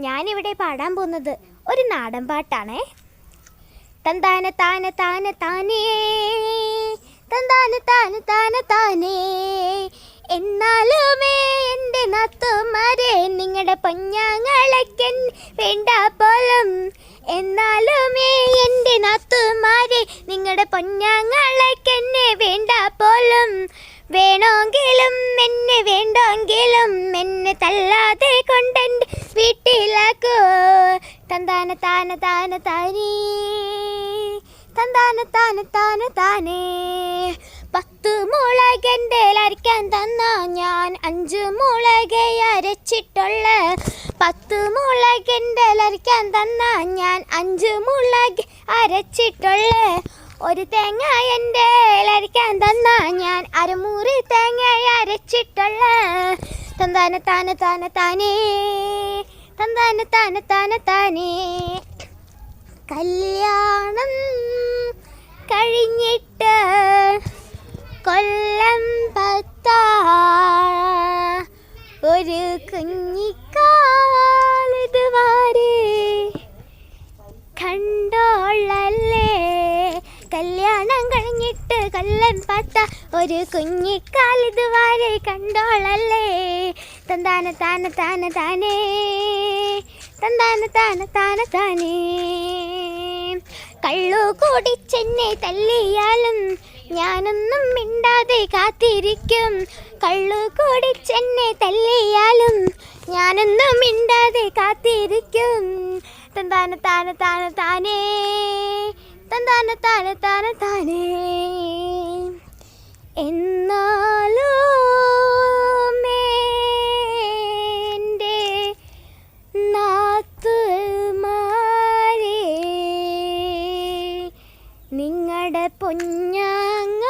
ഞാനിവിടെ പാടാൻ പോകുന്നത് ഒരു നാടൻ പാട്ടാണേ. തന്താന താന താന താനേ, തന്താന താന താന താനേ. എന്നാലുമേ എൻ്റെ നാത്തുമാരെ, നിങ്ങളുടെ പൊഞ്ഞാങ്ങളയ്ക്കൻ വേണ്ട പോലും. എന്നാലുമേ എൻ്റെ നാത്തുമാരെ, നിങ്ങളുടെ പൊഞ്ഞാങ്ങളയ്ക്കെന്നെ വേണ്ട പോലും. വേണമെങ്കിലും എന്നെ വേണ്ടെങ്കിലും എന്നെ തല്ലാതെ കൊണ്ടെൻ്റെ വീട്ടിലാക്കൂ. തന്താന താന താന താനേ, തന്താന താന താന താനേ. 10 മുളകെൻ്റെ അരയ്ക്കാൻ തന്ന ഞാൻ 5 മുളക് അരച്ചിട്ടുള്ള. 10 മുളകെൻ്റെ അരയ്ക്കാൻ തന്ന ഞാൻ 5 മുളക് അരച്ചിട്ടുള്ള. ഒരു തേങ്ങ എൻ്റെ അരയ്ക്കാൻ തന്ന ഞാൻ അരമുറി തേങ്ങ അരച്ചിട്ടുള്ള. തന്താന താന താന താനേ, തന്താന താന താന താനേ. കല്യാണം കഴിഞ്ഞിട്ട് കൊല്ലം 10 ഒരു കുഞ്ഞിക്കാലിതുവരെ കണ്ടോളല്ലേ. കല്യാണം കഴിഞ്ഞിട്ട് കൊല്ലം 10 ഒരു കുഞ്ഞിക്കാലിതുവരെ കണ്ടോളല്ലേ. തന്താന താന താന താനേ, തന്താന താന താന താനേ. കള്ളു കുടിച്ചെന്നെ തല്ലിയാലും ഞാനൊന്നും മിണ്ടാതെ കാത്തിരിക്കും. കള്ളു കുടിച്ചെന്നെ തല്ലിയാലും ഞാനൊന്നും മിണ്ടാതെ കാത്തിരിക്കും. തന്താന താന താന താനേ, തന്താന താന താന താനേ. എന്നാലും എൻ്റെ നാത്തുമാരെ, നിങ്ങളുടെ പൊഞ്ഞാങ്ങ